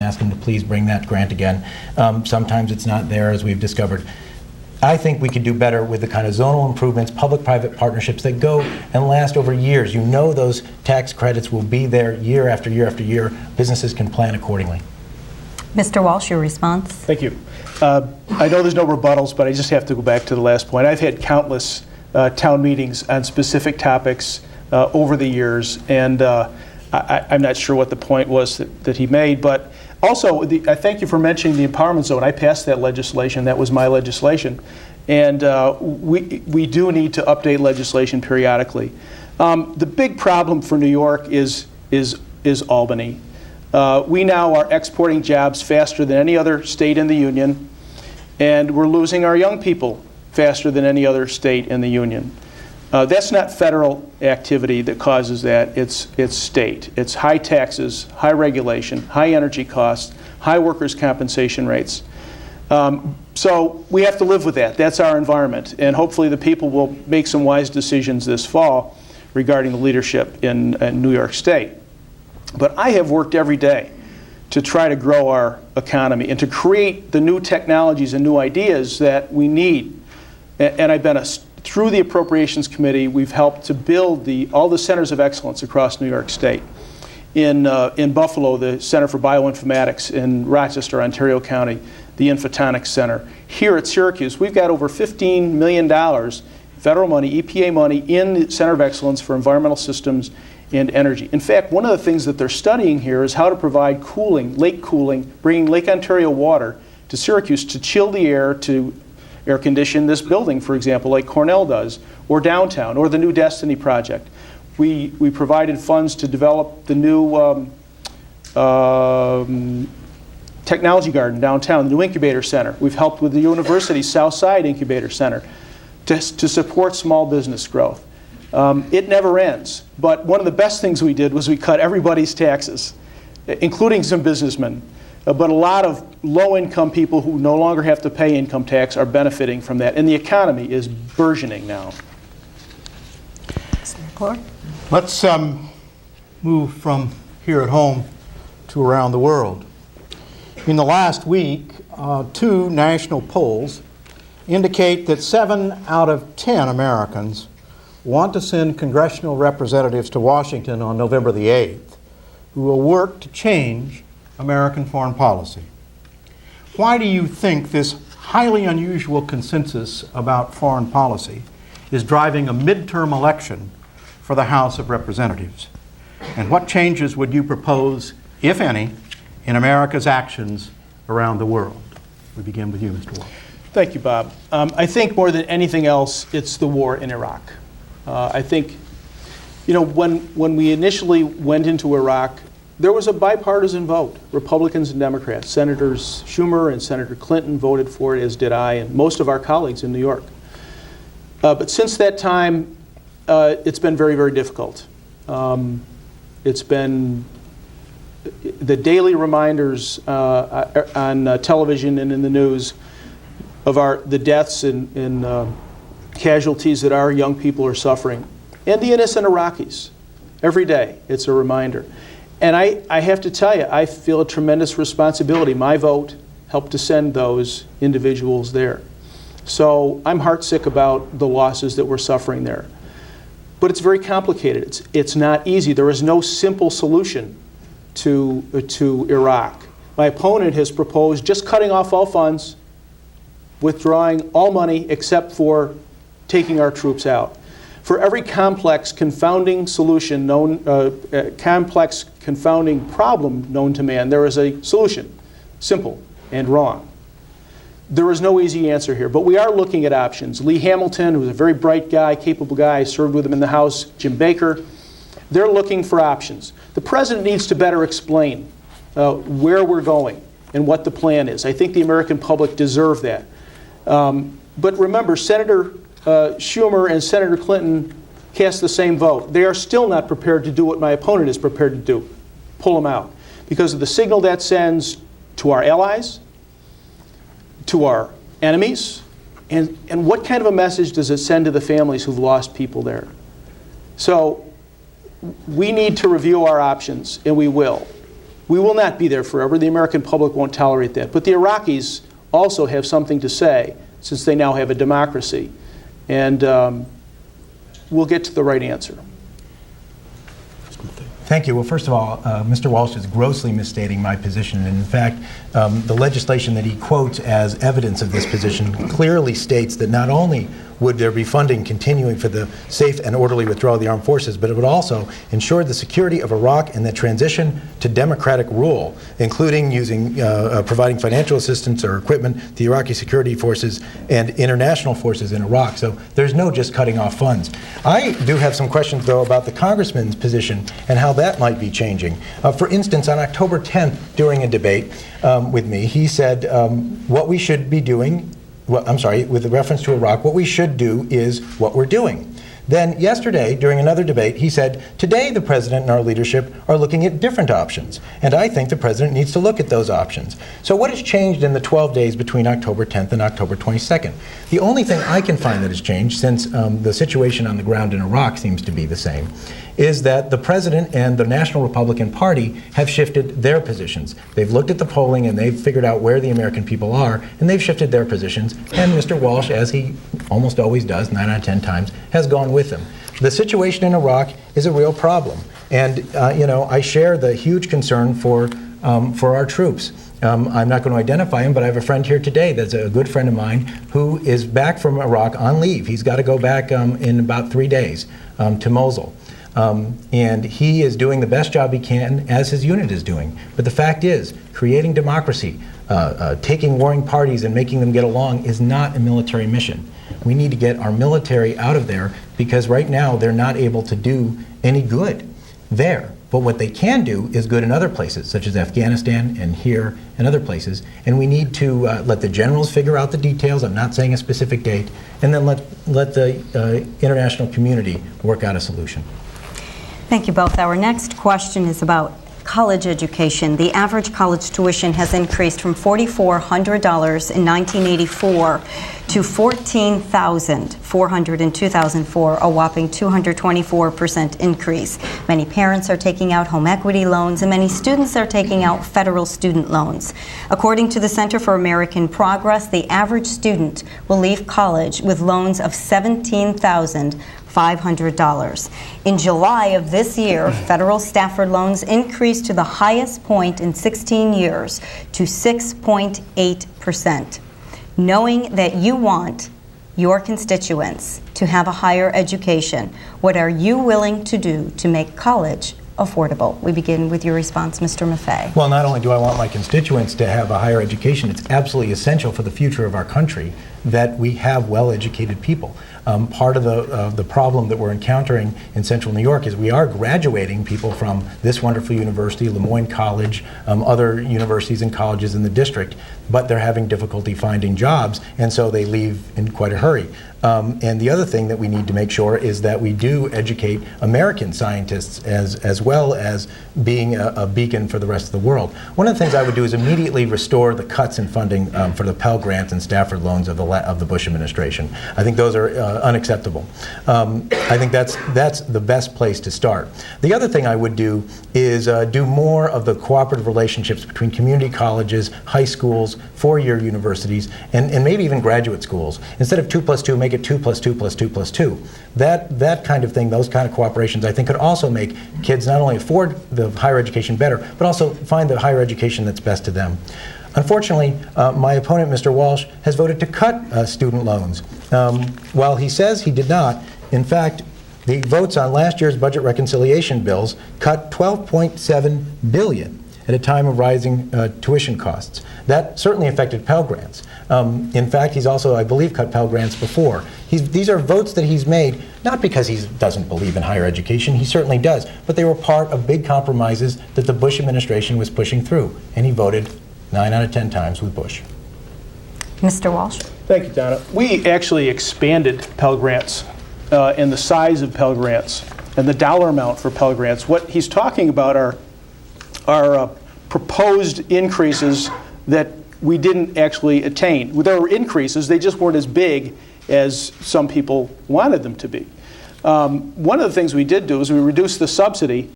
ask them to please bring that grant again. Sometimes it's not there, as we've discovered. I think we could do better with the kind of zonal improvements, public-private partnerships that go and last over years. You know those tax credits will be there year after year after year. Businesses can plan accordingly. Mr. Walsh, your response? Thank you. I know there's no rebuttals, but I just have to go back to the last point. I've had countless town meetings on specific topics over the years, and I'm not sure what the point was that he made, but also, I thank you for mentioning the empowerment zone. I passed that legislation. That was my legislation. And we do need to update legislation periodically. The big problem for New York is Albany. We now are exporting jobs faster than any other state in the union, and we're losing our young people faster than any other state in the union. That's not federal activity that causes that, it's state. It's high taxes, high regulation, high energy costs, high workers' compensation rates. So we have to live with that. That's our environment. And hopefully the people will make some wise decisions this fall regarding the leadership in New York State. But I have worked every day to try to grow our economy and to create the new technologies and new ideas that we need. And I've been through the Appropriations Committee, we've helped to build all the centers of excellence across New York State. In Buffalo, the Center for Bioinformatics. In Rochester, Ontario County, the Infotonics Center. Here at Syracuse, we've got over $15 million federal money, EPA money, in the Center of Excellence for Environmental Systems and Energy. In fact, one of the things that they're studying here is how to provide cooling, lake cooling, bringing Lake Ontario water to Syracuse to chill the air, to air condition this building, for example, like Cornell does, or downtown, or the new Destiny project. We provided funds to develop the new technology garden downtown, the new incubator center. We've helped with the university's South Side Incubator Center to support small business growth. It never ends, but one of the best things we did was we cut everybody's taxes, including some businessmen. But a lot of low-income people who no longer have to pay income tax are benefiting from that, and the economy is burgeoning now. Let's move from here at home to around the world. In the last week, 2 national polls indicate that 7 out of 10 Americans want to send congressional representatives to Washington on November the 8th who will work to change American foreign policy. Why do you think this highly unusual consensus about foreign policy is driving a midterm election for the House of Representatives? And what changes would you propose, if any, in America's actions around the world? We begin with you, Mr. Walsh. Thank you, Bob. I think more than anything else, it's the war in Iraq. I think, when we initially went into Iraq, there was a bipartisan vote, Republicans and Democrats. Senators Schumer and Senator Clinton voted for it, as did I and most of our colleagues in New York. But since that time, it's been very, very difficult. It's been the daily reminders on television and in the news of the deaths and casualties that our young people are suffering, and the innocent Iraqis. Every day, it's a reminder. And I have to tell you, I feel a tremendous responsibility. My vote helped to send those individuals there. So I'm heartsick about the losses that we're suffering there. But it's very complicated. It's not easy. There is no simple solution to Iraq. My opponent has proposed just cutting off all funds, withdrawing all money except for taking our troops out. For every complex confounding solution complex confounding problem known to man, there is a solution, simple and wrong. There is no easy answer here, but we are looking at options. Lee Hamilton, who's a very bright guy, capable guy, I served with him in the House, Jim Baker, they're looking for options. The president needs to better explain where we're going and what the plan is. I think the American public deserve that. But remember, Senator Schumer and Senator Clinton cast the same vote. They are still not prepared to do what my opponent is prepared to do, pull them out, because of the signal that sends to our allies, to our enemies, and what kind of a message does it send to the families who've lost people there? So we need to review our options, and we will. We will not be there forever. The American public won't tolerate that. But the Iraqis also have something to say, since they now have a democracy. And we'll get to the right answer. Thank you. Well, first of all, Mr. Walsh is grossly misstating my position. And in fact, the legislation that he quotes as evidence of this position clearly states that not only would there be funding continuing for the safe and orderly withdrawal of the armed forces, but it would also ensure the security of Iraq and the transition to democratic rule, including using, providing financial assistance or equipment to the Iraqi security forces and international forces in Iraq. So there's no just cutting off funds. I do have some questions, though, about the congressman's position and how that might be changing. For instance, on October 10th, during a debate with me, he said what we should be doing, with reference to Iraq, what we should do is what we're doing. Then yesterday, during another debate, he said, today the president and our leadership are looking at different options, and I think the president needs to look at those options. So what has changed in the 12 days between October 10th and October 22nd? The only thing I can find that has changed, since the situation on the ground in Iraq seems to be the same, is that the president and the National Republican Party have shifted their positions. They've looked at the polling and they've figured out where the American people are, and they've shifted their positions, and Mr. Walsh, as he almost always does, 9 out of 10 times, has gone with them. The situation in Iraq is a real problem, and I share the huge concern for our troops. I'm not going to identify him, but I have a friend here today that's a good friend of mine who is back from Iraq on leave. He's got to go back in about 3 days to Mosul. And he is doing the best job he can, as his unit is doing. But the fact is, creating democracy, taking warring parties and making them get along is not a military mission. We need to get our military out of there, because right now they're not able to do any good there. But what they can do is good in other places, such as Afghanistan and here and other places. And we need to let the generals figure out the details. I'm not saying a specific date. And then let the international community work out a solution. Thank you both. Our next question is about college education. The average college tuition has increased from $4,400 in 1984 to $14,400 in 2004, a whopping 224% increase. Many parents are taking out home equity loans, and many students are taking out federal student loans. According to the Center for American Progress, the average student will leave college with loans of $17,500. In July of this year, federal Stafford loans increased to the highest point in 16 years to 6.8%. Knowing that you want your constituents to have a higher education, what are you willing to do to make college affordable? We begin with your response, Mr. Maffei. Well, not only do I want my constituents to have a higher education, it's absolutely essential for the future of our country that we have well-educated people. Part of the problem that we're encountering in Central New York is we are graduating people from this wonderful university, Lemoyne College, other universities and colleges in the district, but they're having difficulty finding jobs, and so they leave in quite a hurry. And the other thing that we need to make sure is that we do educate American scientists as well as being a beacon for the rest of the world. One of the things I would do is immediately restore the cuts in funding for the Pell Grants and Stafford loans of the Bush administration. I think those are unacceptable. I think that's the best place to start. The other thing I would do is do more of the cooperative relationships between community colleges, high schools, four-year universities, and maybe even graduate schools. Instead of 2 + 2, make it 2 + 2 + 2 + 2. That kind of thing, those kind of cooperations, I think could also make kids not only afford the higher education better, but also find the higher education that's best to them. Unfortunately, my opponent, Mr. Walsh, has voted to cut student loans. While he says he did not, in fact, the votes on last year's budget reconciliation bills cut $12.7 billion at a time of rising tuition costs. That certainly affected Pell Grants. In fact, he's also, I believe, cut Pell Grants before. These are votes that he's made, not because he doesn't believe in higher education, he certainly does, but they were part of big compromises that the Bush administration was pushing through, and he voted 9 out of 10 times with Bush. Mr. Walsh. Thank you, Donna. We actually expanded Pell Grants and the size of Pell Grants and the dollar amount for Pell Grants. What he's talking about are proposed increases that we didn't actually attain. There were increases, they just weren't as big as some people wanted them to be. One of the things we did do is we reduced the subsidy